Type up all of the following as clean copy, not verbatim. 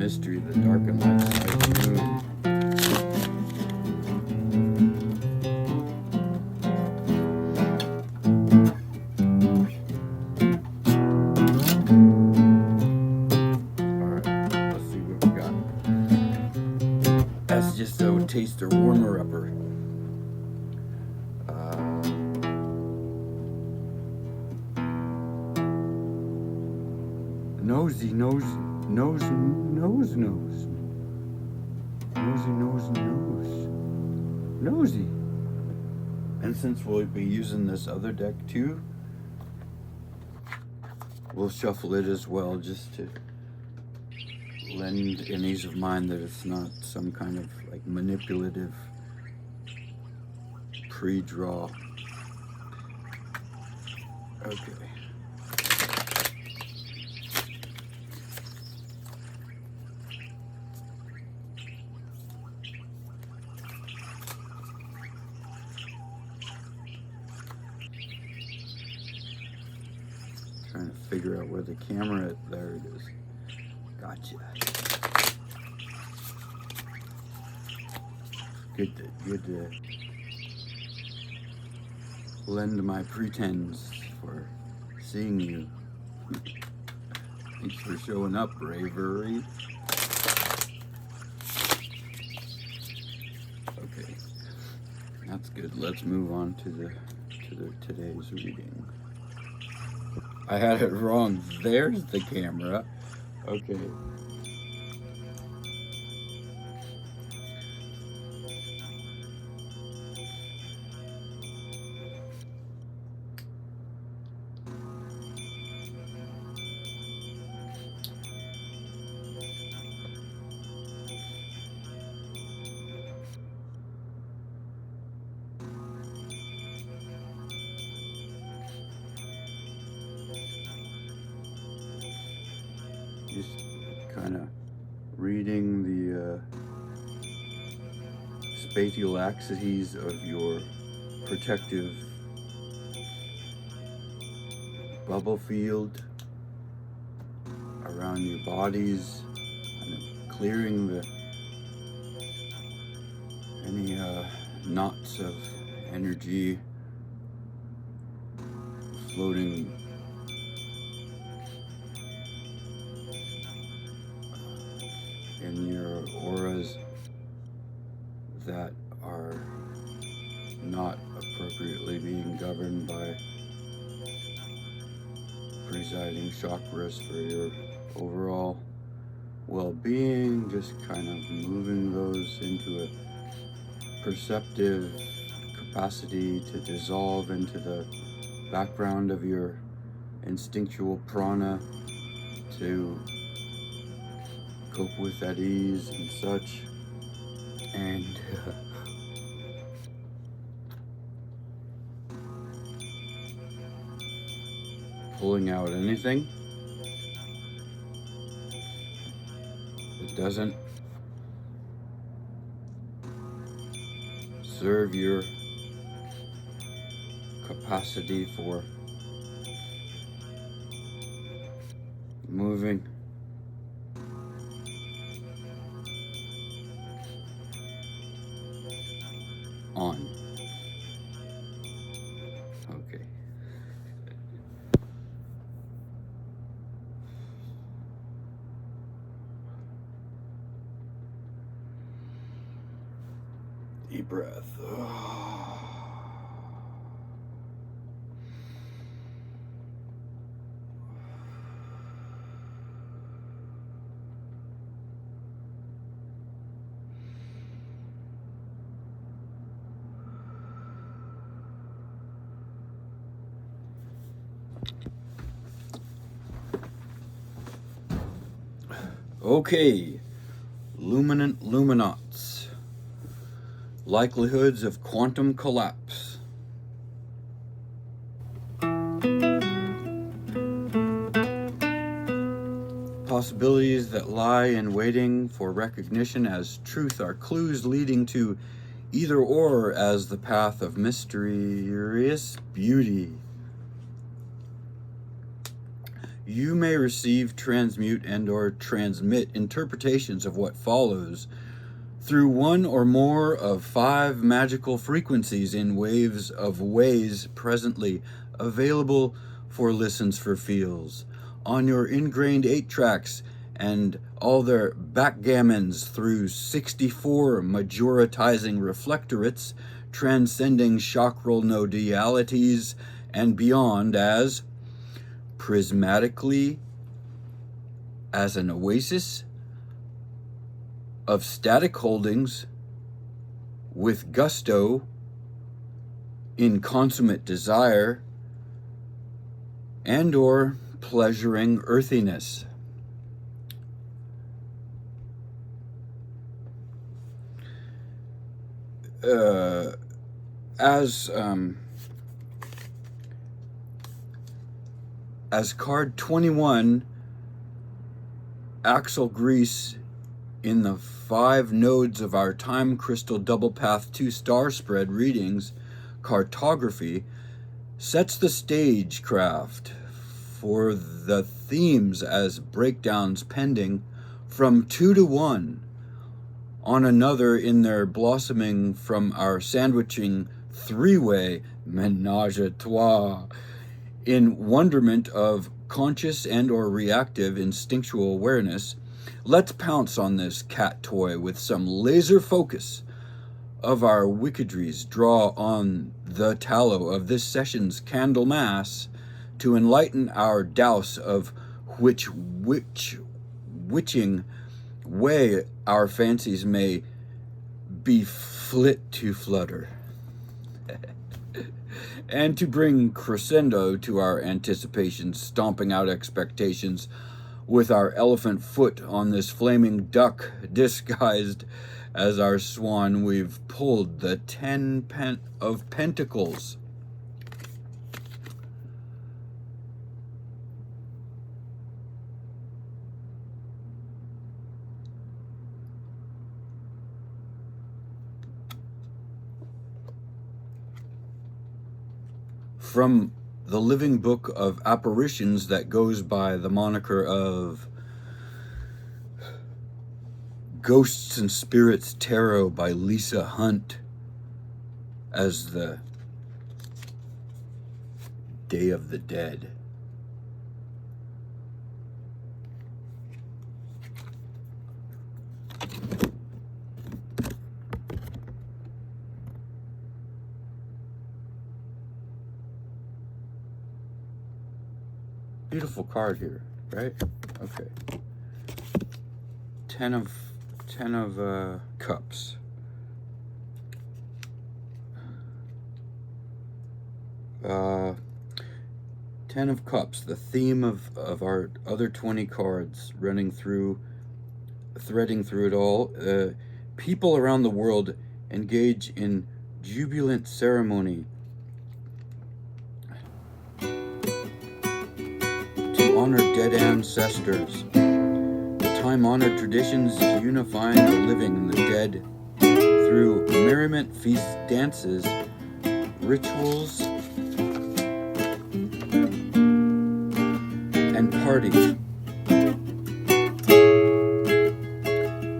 Mystery, the dark and light side of the moon. Alright, let's see what we got. That's just a taster warmer upper. Nosy. And since we'll be using this other deck too, we'll shuffle it as well, just to lend an ease of mind that it's not some kind of like manipulative pre-draw. Okay. Trying to figure out where the camera is. There it is. Gotcha. Good to lend my pretense for seeing you. Thanks for showing up, bravery. Okay, that's good. Let's move on to today's reading. I had it wrong. There's the camera. Okay. Just kind of reading the spatial axes of your protective bubble field around your bodies, kind of clearing any knots of energy floating in your auras that are not appropriately being governed by presiding chakras for your overall well-being, just kind of moving those into a perceptive capacity to dissolve into the background of your instinctual prana to cope with at ease and such. And pulling out anything that doesn't serve your capacity for moving on. Okay. Deep breath. Okay, luminant luminauts. likelihoods of quantum collapse. Possibilities that lie in waiting for recognition as truth are clues leading to either or as the path of mysterious beauty. You may receive, transmute, and or transmit interpretations of what follows through one or more of 5 magical frequencies in waves of ways presently available for listens for feels on your ingrained 8 tracks and all their backgammons through 64 majoritizing reflectorates transcending chakral nodalities and beyond as prismatically as an oasis of static holdings with gusto in consummate desire and or pleasuring earthiness. As card 21, axle grease in the 5 nodes of our time crystal double path 2 star spread readings, cartography, sets the stagecraft for the themes as breakdowns pending from 2 to 1 on another in their blossoming from our sandwiching 3-way menage a trois in wonderment of conscious and or reactive instinctual awareness. Let's pounce on this cat toy with some laser focus of our wickedries, draw on the tallow of this session's candle mass to enlighten our douse of witching way our fancies may be flit to flutter. And to bring crescendo to our anticipations, stomping out expectations with our elephant foot on this flaming duck disguised as our swan, we've pulled the 10 of Pentacles. From the living book of apparitions that goes by the moniker of Ghosts and Spirits Tarot by Lisa Hunt, as the Day of the Dead. Beautiful card here, right? Okay. 10 of cups. Uh, 10 of cups, the theme of our other 20 cards threading through it all. People around the world engage in jubilant ceremony to honor dead ancestors. Time-honored traditions unifying the living and the dead through merriment, feasts, dances, rituals, and parties.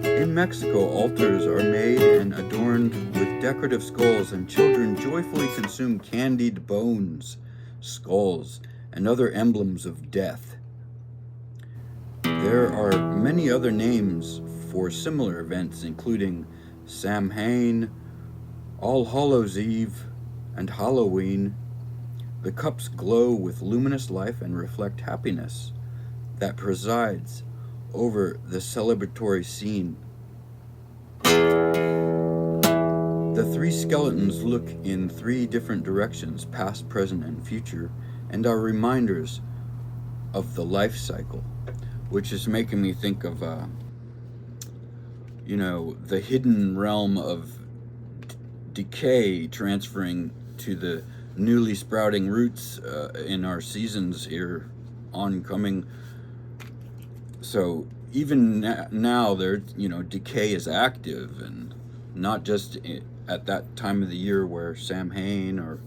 In Mexico, altars are made and adorned with decorative skulls, and children joyfully consume candied bones, skulls, and other emblems of death. There are many other names for similar events, including Samhain, All Hallows Eve, and Halloween. The cups glow with luminous life and reflect happiness that presides over the celebratory scene. The 3 skeletons look in 3 different directions, past, present, and future, and are reminders of the life cycle, which is making me think of, the hidden realm of decay transferring to the newly sprouting roots in our seasons here oncoming. So even now, there, decay is active, and not just at that time of the year where Samhain, or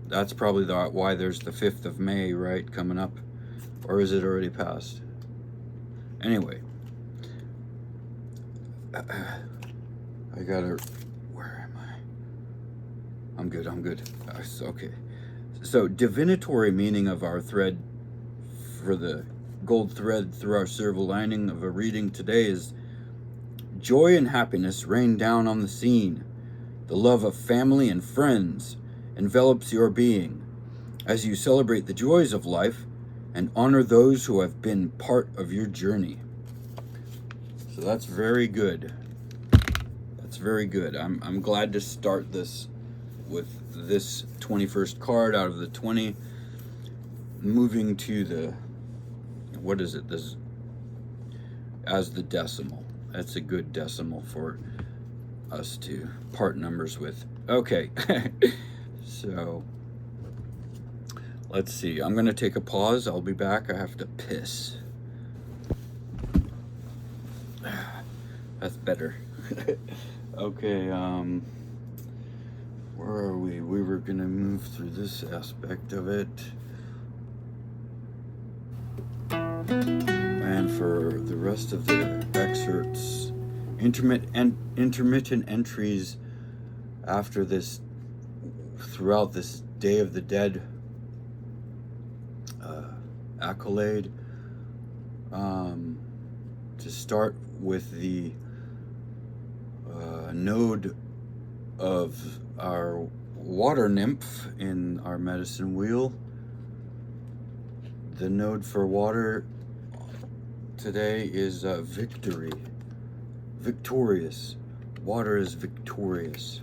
that's probably why there's the 5th of May, right, coming up, or is it already passed? Anyway, I gotta, where am I? I'm good. Okay. So divinatory meaning of our thread for the gold thread through our silver lining of a reading today is: joy and happiness rain down on the scene. The love of family and friends envelops your being as you celebrate the joys of life and honor those who have been part of your journey. So that's very good. That's very good. I'm glad to start this with this 21st card out of the 20, moving to the, what is it, this as the decimal. That's a good decimal for us to part numbers with. Okay. So let's see, I'm gonna take a pause. I'll be back. I have to piss. That's better. Okay, where are we? We were gonna move through this aspect of it. And for the rest of the excerpts, intermittent entries after this, throughout this Day of the Dead accolade, to start with the node of our water nymph in our medicine wheel. The node for water today is victory. Victorious. Water is victorious.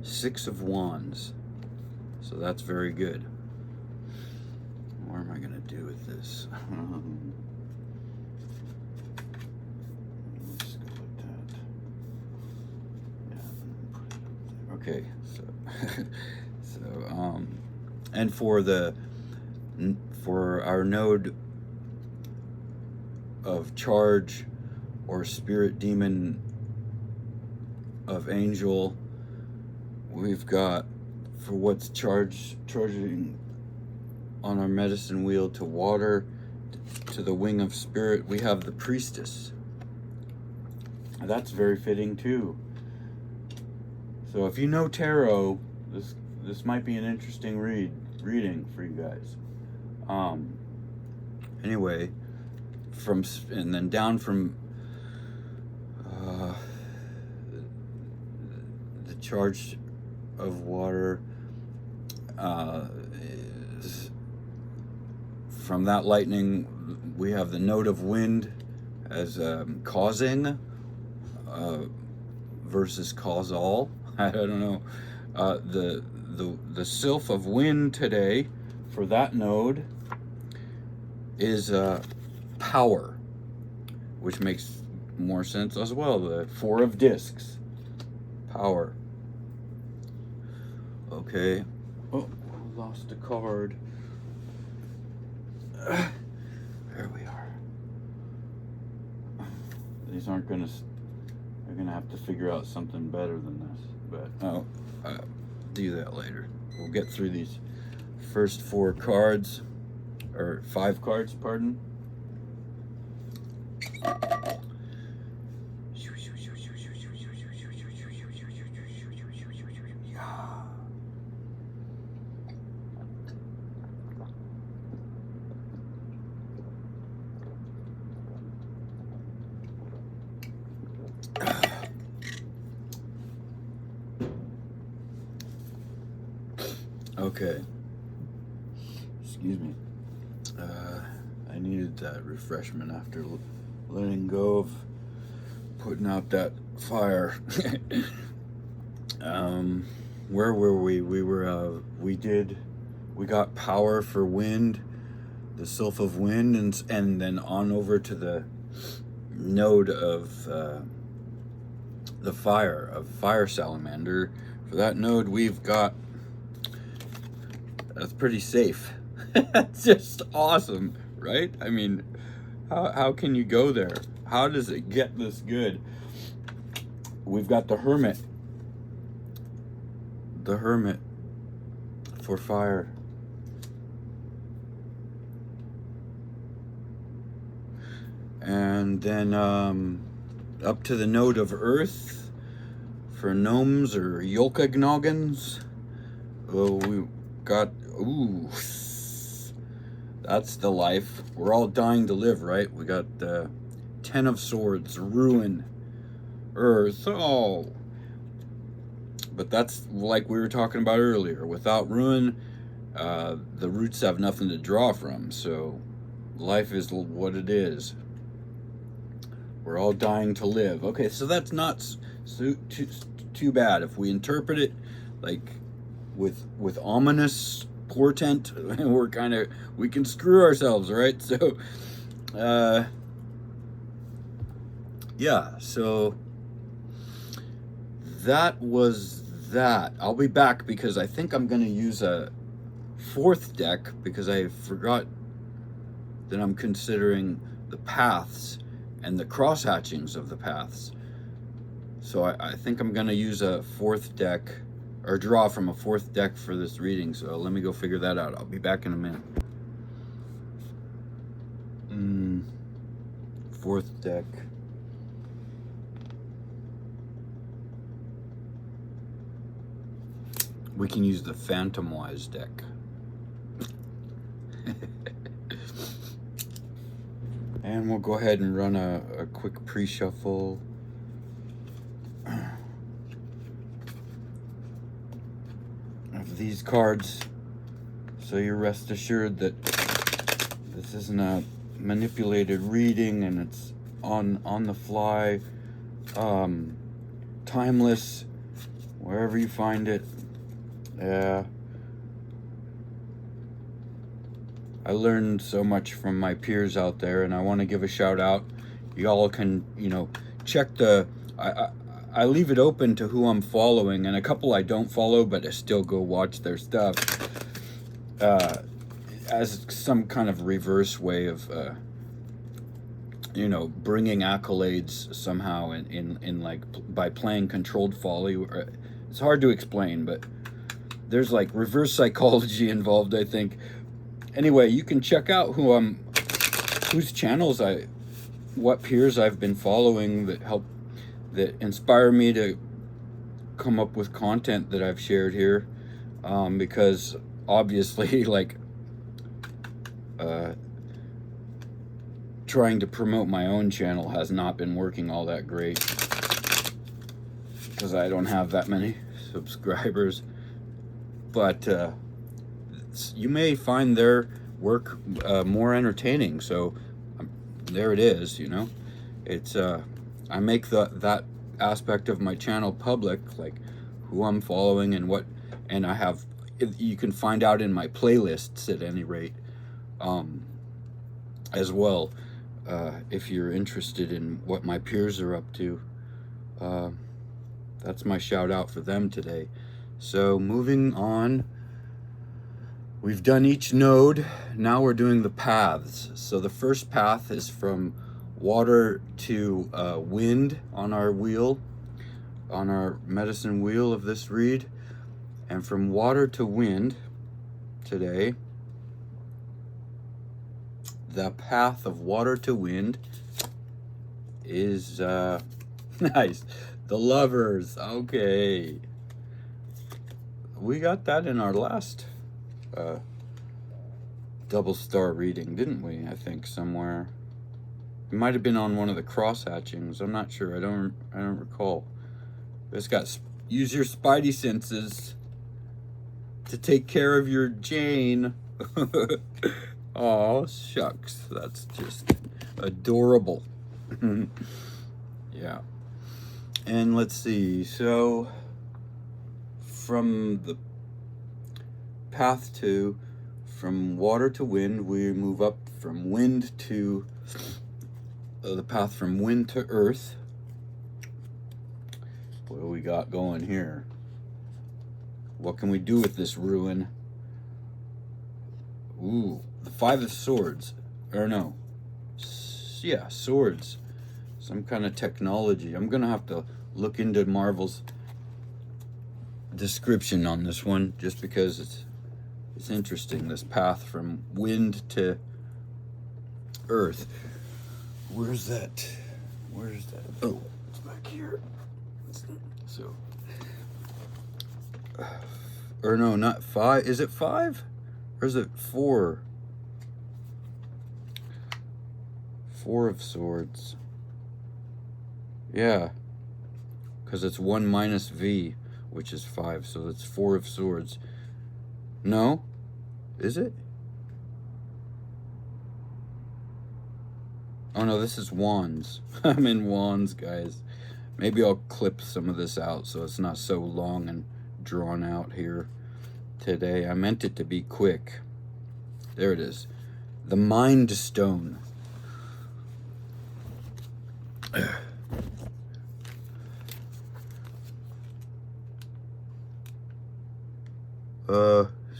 6 of Wands. So that's very good. What am I going to do with this? Let's go like that. Yeah. Okay. So, and for our node of charge or spirit demon of angel, we've got, for what's charging on our medicine wheel to water, to the wing of spirit, we have the priestess. That's very fitting too. So if you know tarot, this might be an interesting reading for you guys. Anyway, and then down from the charge of water, from that lightning, we have the node of wind as causing versus causal. I don't know. The sylph of wind today for that node is power, which makes more sense as well. The 4 of discs, power. Okay. Oh, lost a card. There we are. These aren't gonna. They're gonna have to figure out something better than this. But I'll do that later. We'll get through these first 4 cards, or 5 cards, pardon. Okay. Excuse me. I needed that refreshment after letting go of putting out that fire. Where were we? We got power for wind, the sylph of wind, and then on over to the node of the fire of fire salamander. For that node, we've got, that's pretty safe. That's just awesome, right? I mean, how can you go there? How does it get this good? We've got the hermit. The hermit for fire. And then up to the node of earth for gnomes or yolkagnoggins. Oh, we got, ooh, that's the life. We're all dying to live, right? We got 10 of swords, ruin, earth, oh. But that's like we were talking about earlier. Without ruin, the roots have nothing to draw from. So life is what it is. We're all dying to live. Okay, so that's not too bad. If we interpret it like with ominous portent, we can screw ourselves, right? So yeah, so that was that. I'll be back because I think I'm going to use a 4th deck because I forgot that I'm considering the paths and the cross-hatchings of the paths. So I think I'm going to use a 4th deck, or draw from a 4th deck for this reading. So let me go figure that out. I'll be back in a minute. 4th deck. We can use the Phantom-wise deck. And we'll go ahead and run a quick pre-shuffle. Of these cards, so you're rest assured that this isn't a manipulated reading and it's on the fly, timeless, wherever you find it. Yeah. I learned so much from my peers out there, and I want to give a shout out. Y'all can, check the, I leave it open to who I'm following, and a couple I don't follow, but I still go watch their stuff, as some kind of reverse way of, bringing accolades somehow in like, by playing controlled folly. It's hard to explain, but there's like reverse psychology involved, I think. Anyway, you can check out whose channels what peers I've been following that inspire me to come up with content that I've shared here, because obviously, like, trying to promote my own channel has not been working all that great because I don't have that many subscribers, but you may find their work more entertaining. So there it is. It's I make that aspect of my channel public, like who I'm following and what, and I have, you can find out in my playlists at any rate, as well, if you're interested in what my peers are up to. That's my shout out for them today. So moving on, we've done each node. Now we're doing the paths. So the first path is from water to wind on our wheel, on our medicine wheel of this read. And from water to wind today, the path of water to wind is nice. The lovers. Okay, we got that in our last double star reading, didn't we? I think somewhere. It might have been on one of the cross hatchings. I'm not sure. I don't recall. It's got use your spidey senses to take care of your Jane. Oh shucks, that's just adorable. Yeah. And let's see. So from the path to, from water to wind, we move up from wind to the path from wind to earth. What do we got going here? What can we do with this ruin? Ooh, the Five of Swords. Or no. Yeah, swords. Some kind of technology. I'm going to have to look into Marvel's description on this one, just because it's interesting, this path from wind to earth. Where's that? Oh, it's back here. So, or no, not 5. Is it 5? Or is it 4? 4 of Swords. Yeah. Because it's 1 minus V, which is 5. So it's 4 of Swords. No? Is it? Oh no, this is Wands. I'm in Wands, guys. Maybe I'll clip some of this out so it's not so long and drawn out here today. I meant it to be quick. There it is. The Mind Stone.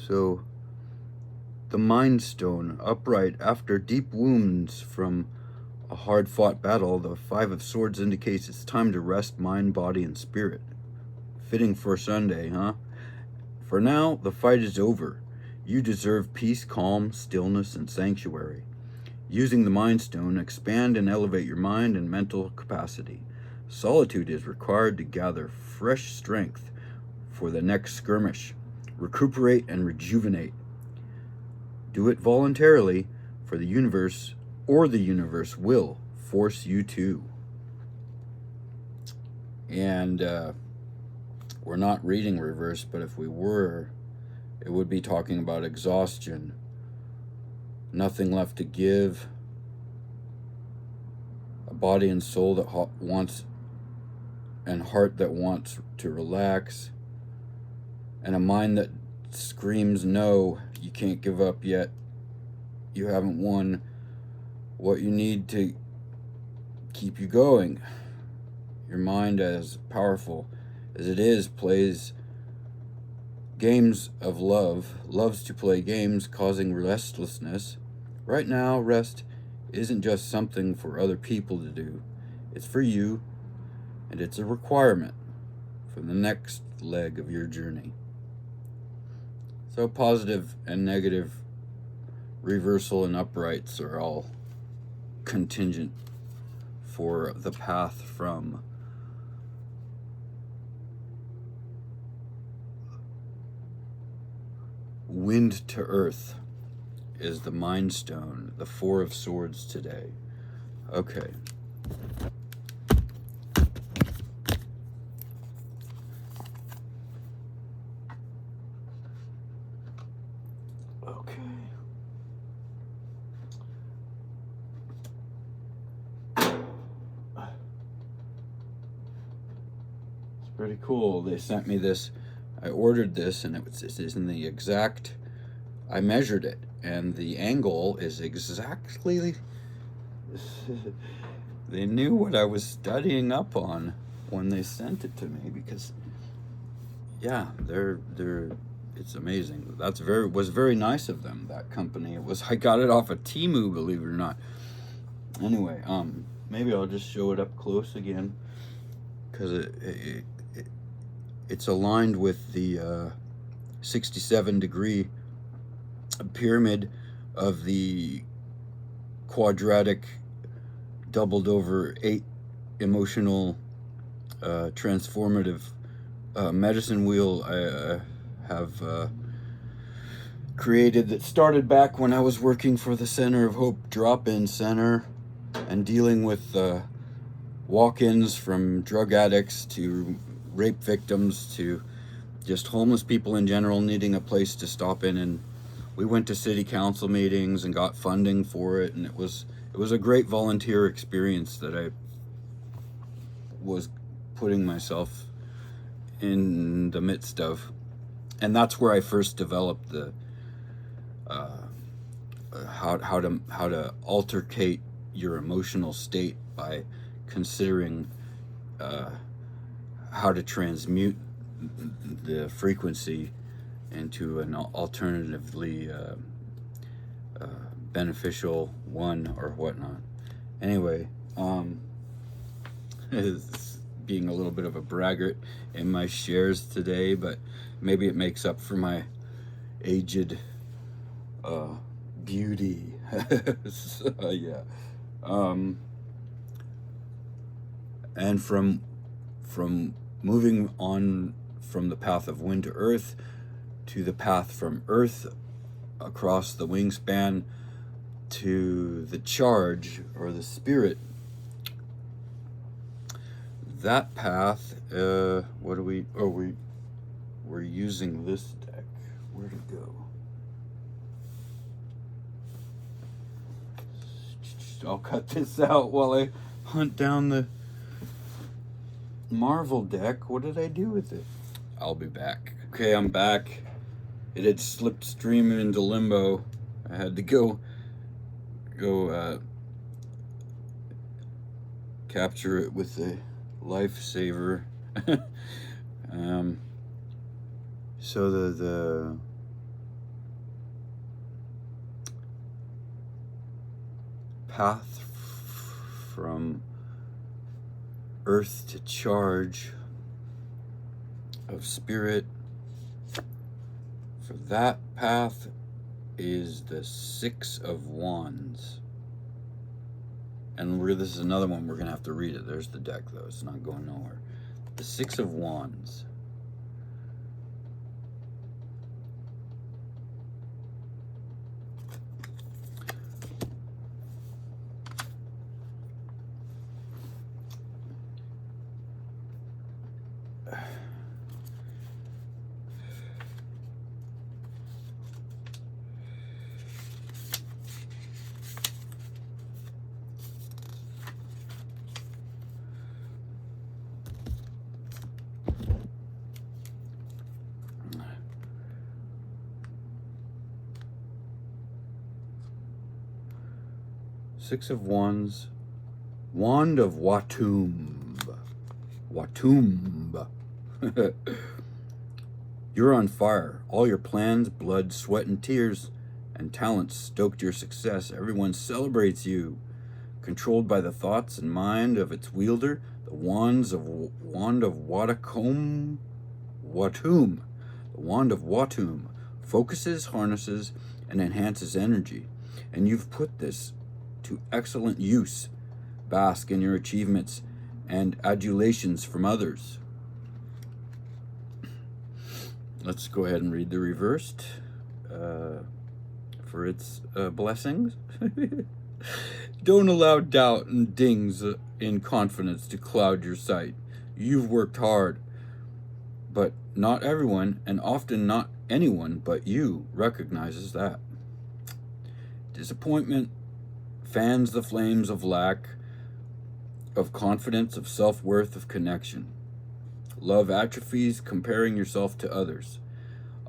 So the Mind Stone, upright after deep wounds from a hard-fought battle, the 5 of Swords indicates it's time to rest mind, body, and spirit. Fitting for Sunday, huh? For now, the fight is over. You deserve peace, calm, stillness, and sanctuary. Using the Mind Stone, expand and elevate your mind and mental capacity. Solitude is required to gather fresh strength for the next skirmish. Recuperate and rejuvenate. Do it voluntarily, for the universe will force you to. And we're not reading reverse, but if we were, it would be talking about exhaustion, nothing left to give, a body and soul that wants, and heart that wants to relax, and a mind that screams no, you can't give up yet, you haven't won what you need to keep you going. Your mind, as powerful as it is, plays games of love, loves to play games causing restlessness. Right now, rest isn't just something for other people to do. It's for you, and it's a requirement for the next leg of your journey. So positive and negative, reversal and uprights are all contingent for the path from wind to earth is the Mind Stone, the 4 of Swords today. Okay. Pretty cool. They sent me this. I ordered this, and it's in the exact. I measured it, and the angle is exactly. They knew what I was studying up on when they sent it to me, because, yeah, they're. It's amazing. Was very nice of them. That company. I got it off of Temu, believe it or not. Anyway, maybe I'll just show it up close again, because it's aligned with the 67-degree pyramid of the quadratic doubled over 8 emotional transformative medicine wheel I have created, that started back when I was working for the Center of Hope Drop-In Center and dealing with walk-ins from drug addicts to rape victims to just homeless people in general needing a place to stop in. And we went to city council meetings and got funding for it, and it was a great volunteer experience that I was putting myself in the midst of. And that's where I first developed the how to altercate your emotional state by considering how to transmute the frequency into an alternatively beneficial one or whatnot. Anyway, is being a little bit of a braggart in my shares today, but maybe it makes up for my aged beauty. So, yeah. And from moving on from the path of wind to earth to the path from earth across the wingspan to the charge or the spirit, that path, what do we, oh, we're using this deck. Where'd it go? I'll cut this out while I hunt down the Marvel deck. What did I do with it? I'll be back. Okay, I'm back. It had slipped streaming into limbo. I had to go capture it with the lifesaver. So the path from earth to charge of spirit, for that path is the Six of Wands. And this is another one we're gonna have to read it. There's the deck though, it's not going nowhere. The Six of Wands. Six of Wands, Wand of Watumb. Watumb. You're on fire. All your plans, blood, sweat, and tears, and talents stoked your success. Everyone celebrates you. Controlled by the thoughts and mind of its wielder, the Wand of Watum. The Wand of Watum focuses, harnesses, and enhances energy. And you've put this to excellent use. Bask in your achievements and adulations from others. Let's go ahead and read the reversed for its blessings. Don't allow doubt and dings in confidence to cloud your sight. You've worked hard, but not everyone, and often not anyone but you, recognizes that. Disappointment fans the flames of lack of confidence, of self-worth, of connection. Love atrophies comparing yourself to others.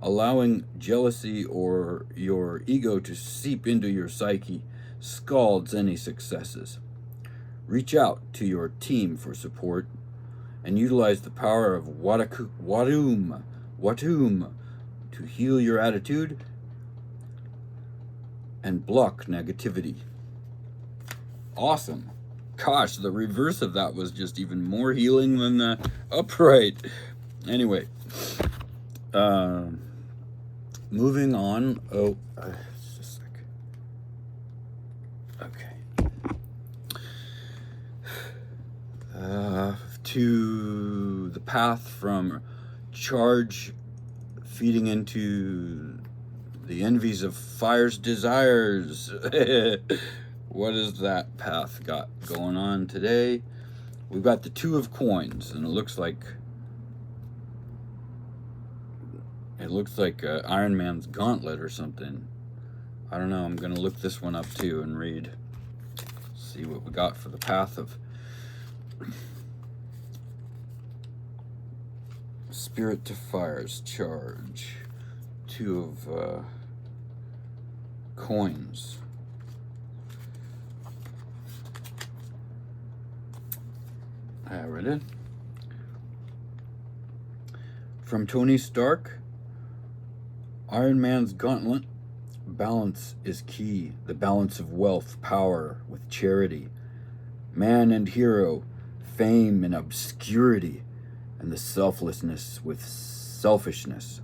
Allowing jealousy or your ego to seep into your psyche scalds any successes. Reach out to your team for support and utilize the power of Watum to heal your attitude and block negativity. Awesome. Gosh, the reverse of that was just even more healing than the upright. Anyway, moving on. Oh, just a sec. Okay. To the path from charge feeding into the envies of fire's desires. What has that path got going on today? We've got the Two of Coins, and it looks like Iron Man's gauntlet or something. I don't know. I'm gonna look this one up too and read. See what we got for the path of spirit to fire's charge. Two of coins. I read it. From Tony Stark, Iron Man's gauntlet, balance is key. The balance of wealth, power with charity. Man and hero, fame and obscurity, and the selflessness with selfishness.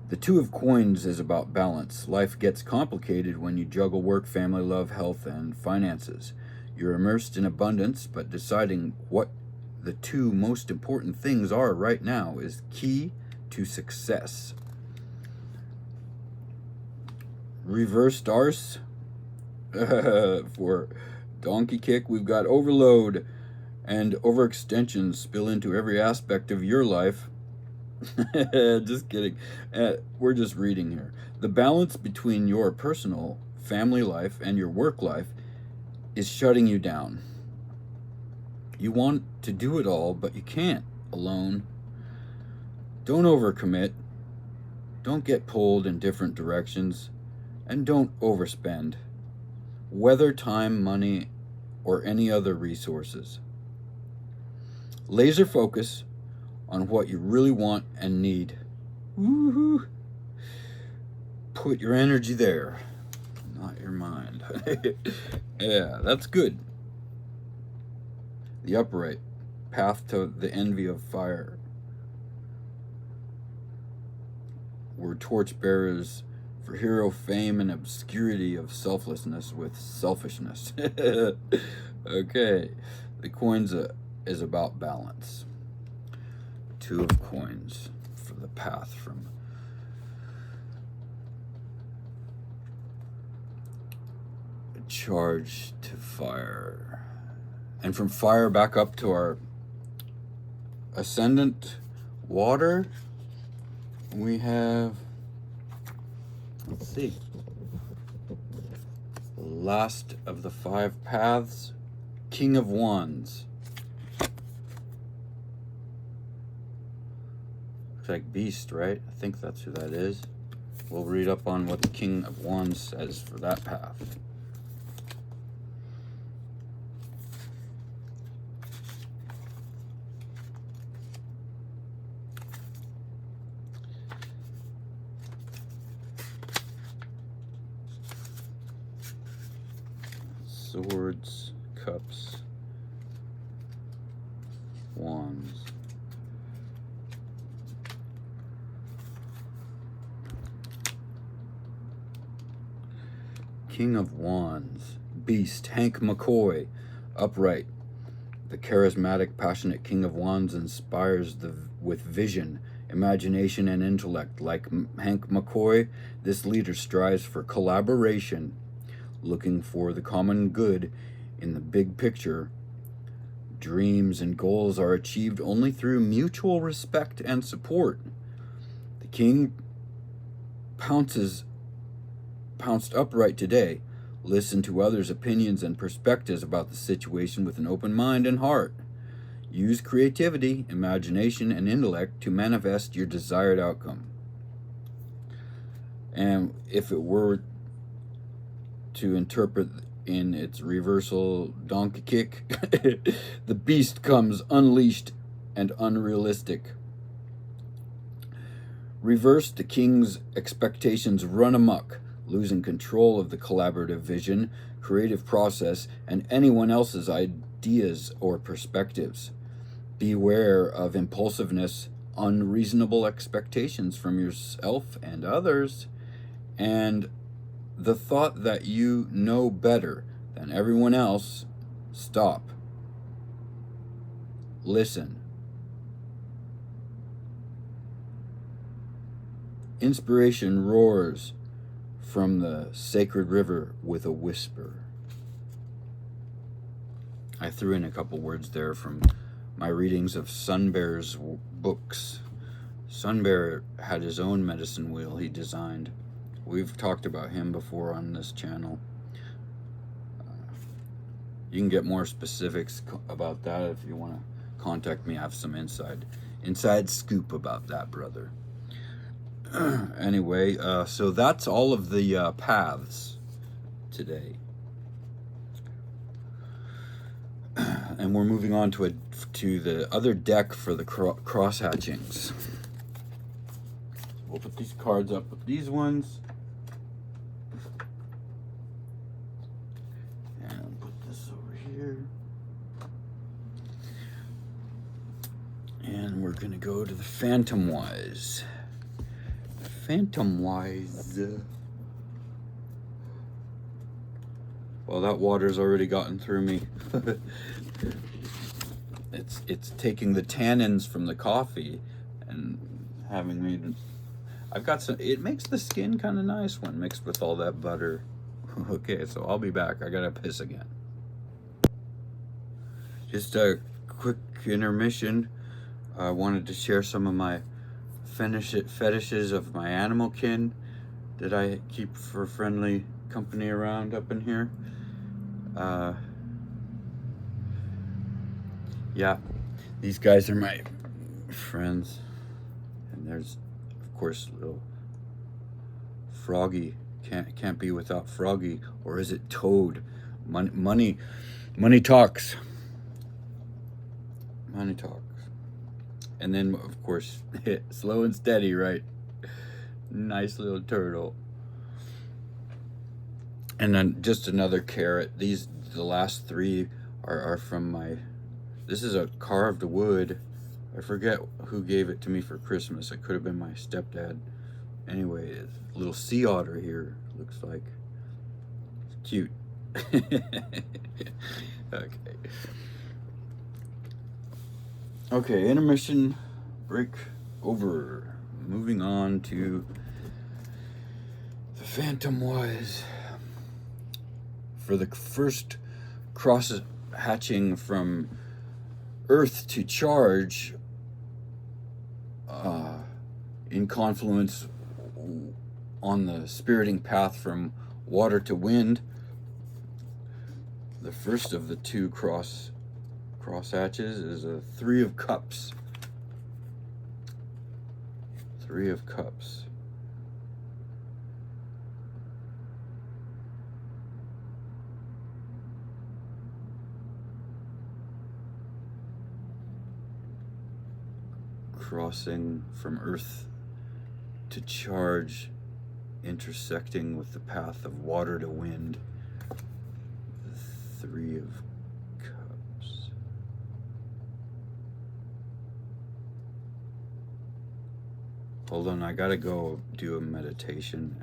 The Two of Coins is about balance. Life gets complicated when you juggle work, family, love, health, and finances. You're immersed in abundance, but deciding what the two most important things are right now is key to success. Reversed arse for donkey kick, we've got overload and overextension spill into every aspect of your life. Just kidding. We're just reading here. The balance between your personal family life and your work life is shutting you down. You want to do it all, but you can't alone. Don't overcommit. Don't get pulled in different directions. And don't overspend, whether time, money, or any other resources. Laser focus on what you really want and need. Woohoo! Put your energy there, not your mind. Yeah, that's good. The upright, path to the envy of fire. We're torchbearers for hero fame and obscurity of selflessness with selfishness. Okay, the coins is about balance. Two of Coins for the path from charge to fire. And from fire back up to our ascendant water, we have, let's see, last of the 5 paths, King of Wands. Looks like Beast, right? I think that's who that is. We'll read up on what the King of Wands says for that path. Swords, cups, wands. King of Wands, Beast, Hank McCoy, upright. The charismatic, passionate King of Wands inspires with vision, imagination, and intellect. Like Hank McCoy, this leader strives for collaboration, looking for the common good in the big picture. Dreams and goals are achieved only through mutual respect and support. The king pounced upright today. Listen to others' opinions and perspectives about the situation with an open mind and heart. Use creativity, imagination, and intellect to manifest your desired outcome. And if it were to interpret in its reversal donkey kick, the beast comes unleashed and unrealistic. Reverse, the king's expectations run amok, losing control of the collaborative vision, creative process, and anyone else's ideas or perspectives. Beware of impulsiveness, unreasonable expectations from yourself and others, and the thought that you know better than everyone else. Stop. Listen. Inspiration roars from the sacred river with a whisper. I threw in a couple words there from my readings of Sunbear's books. Sunbear had his own medicine wheel he designed. We've talked about him before on this channel. You can get more specifics about that if you want to contact me. I have some inside scoop about that, brother. Anyway, so that's all of the paths today. And we're moving on to the other deck for the cross hatchings. We'll put these cards up with these ones. And put this over here. And we're going to go to the Phantom Wise. Phantom Wise. Well, that water's already gotten through me. It's taking the tannins from the coffee and having me. I've got some. It makes the skin kind of nice when mixed with all that butter. Okay, so I'll be back. I gotta piss again. Just a quick intermission. I wanted to share some of my fetishes of my animal kin that I keep for friendly company around up in here. Yeah, these guys are my friends. And there's, of course, little Froggy. Can't be without Froggy. Or is it Toad? Money talks. Money talks. And then, of course, Slow and Steady, right? Nice little turtle. And then just another carrot. The last three are from my. This is a carved wood. I forget who gave it to me for Christmas. It could have been my stepdad. Anyway, it's a little sea otter here, looks like. It's cute. Okay, intermission, break over. Moving on to the Phantom Wise. For the first cross hatching from Earth to Charge, in confluence on the spiriting path from Water to Wind, the first of the two cross hatches is a Three of Cups. Three of Cups. Crossing from Earth to Charge, intersecting with the path of Water to Wind. The Three of Cups. Hold on, I gotta go do a meditation.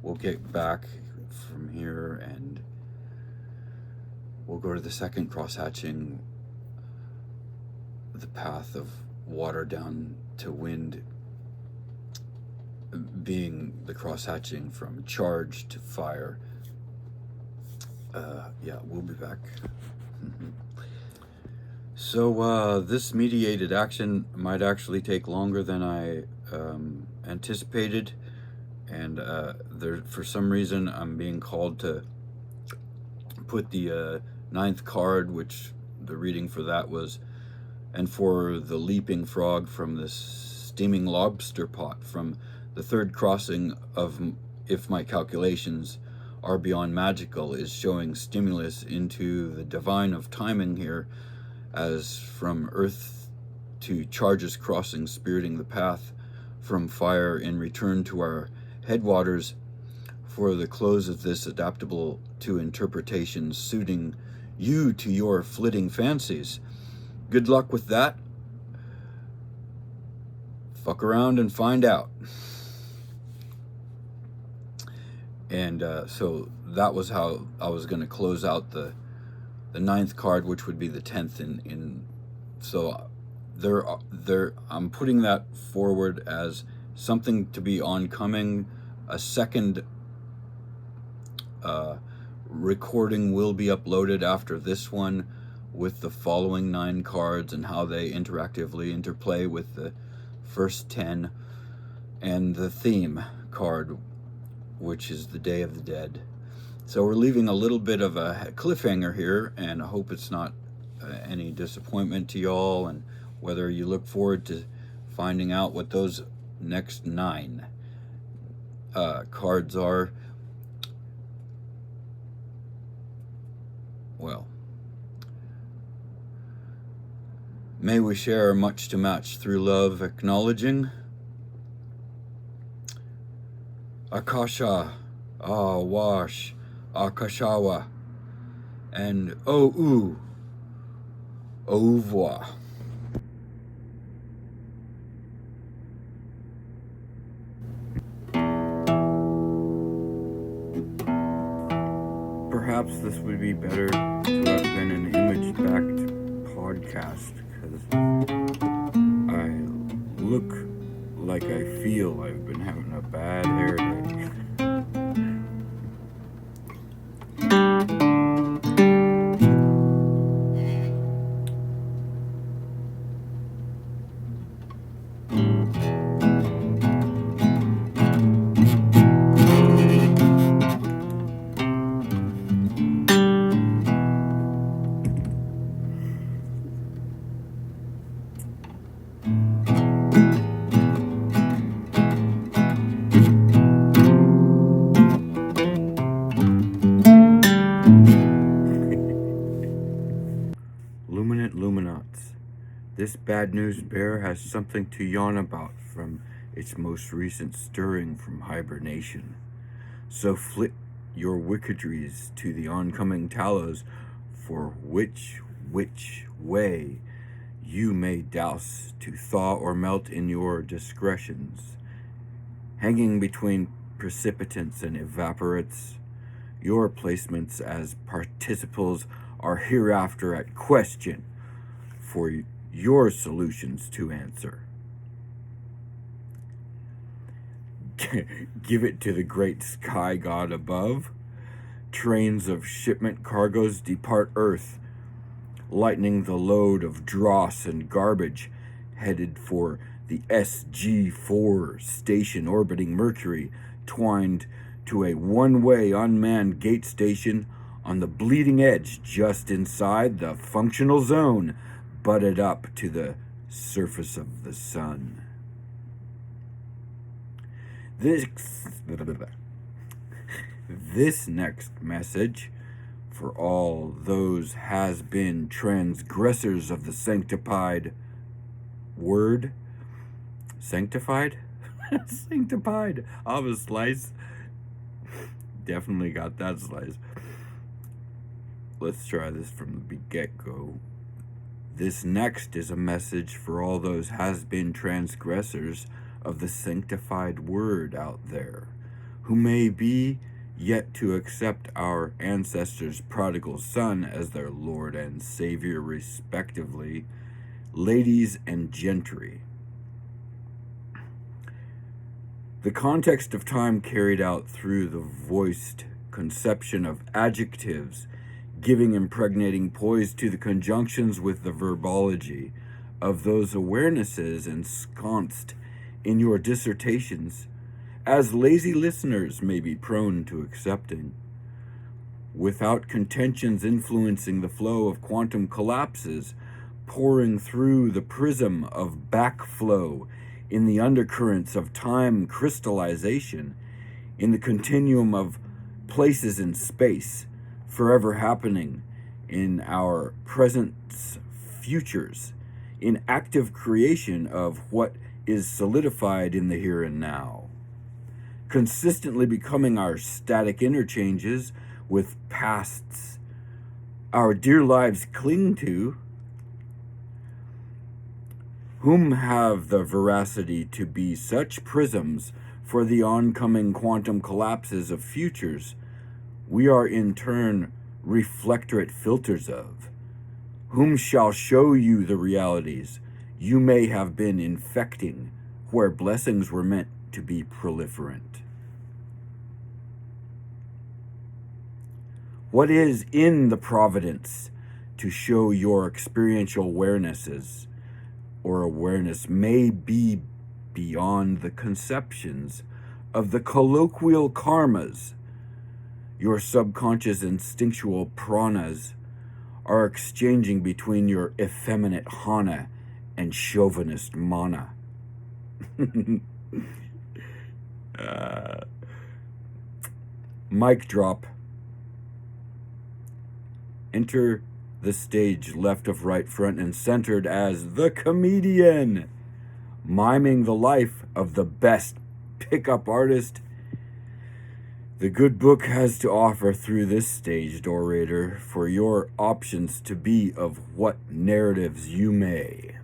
We'll get back from here and we'll go to the second cross hatching, the path of Water down to Wind, being the cross hatching from Charge to Fire. Yeah, we'll be back. So this mediated action might actually take longer than I anticipated, and for some reason I'm being called to put the 9th card, which the reading for that was, and for the leaping frog from this steaming lobster pot from the 3rd crossing of, if my calculations are beyond magical, is showing stimulus into the divine of timing here, as from Earth to Charge's crossing, spiriting the path from Fire in return to our headwaters for the close of this, adaptable to interpretations suiting you to your flitting fancies. Good luck with that. Fuck around and find out. And so that was how I was going to close out the 9th card, which would be the 10th in so I'm putting that forward as something to be oncoming. A second recording will be uploaded after this one, with the following 9 cards and how they interactively interplay with the first 10, and the theme card, which is the Day of the Dead. So we're leaving a little bit of a cliffhanger here, and I hope it's not any disappointment to y'all, and whether you look forward to finding out what those next 9 cards are. Well, May we share much to match through love, acknowledging Akasha, Wash, Akashawa, and O-U, au revoir. Perhaps this would be better to have been an image-backed podcast, because I look like I feel I've been having a bad hair day. Luminaughts. This bad news bear has something to yawn about from its most recent stirring from hibernation. So flit your wickedries to the oncoming tallows, for which way you may douse to thaw or melt in your discretions. Hanging between precipitants and evaporates, your placements as participles are hereafter at question for your solutions to answer. Give it to the great sky god above. Trains of shipment cargoes depart Earth, lightening the load of dross and garbage, headed for the SG-4 station orbiting Mercury, twined to a one-way unmanned gate station on the bleeding edge just inside the functional zone, butted up to the surface of the sun. This next message, for all those has-been transgressors of the sanctified word. Sanctified? Sanctified. I'll have a slice. Definitely got that slice. Let's try this from the get-go. This next is a message for all those has-been transgressors of the sanctified word out there, who may be yet to accept our ancestors' prodigal son as their Lord and Savior respectively, ladies and gentry. The context of time carried out through the voiced conception of adjectives, giving impregnating poise to the conjunctions with the verbology of those awarenesses ensconced in your dissertations, as lazy listeners may be prone to accepting, without contentions influencing the flow of quantum collapses, pouring through the prism of backflow in the undercurrents of time crystallization, in the continuum of places in space, forever happening in our presents, futures, in active creation of what is solidified in the here and now, consistently becoming our static interchanges with pasts our dear lives cling to, whom have the veracity to be such prisms for the oncoming quantum collapses of futures we are in turn reflectorate filters of, whom shall show you the realities you may have been infecting where blessings were meant to be proliferant. What is in the providence to show your experiential awarenesses or awareness may be beyond the conceptions of the colloquial karmas. Your subconscious instinctual pranas are exchanging between your effeminate hana and chauvinist mana. Mic drop. Enter the stage left of right, front, and centered as the comedian, miming the life of the best pickup artist the good book has to offer through this staged orator for your options to be of what narratives you may.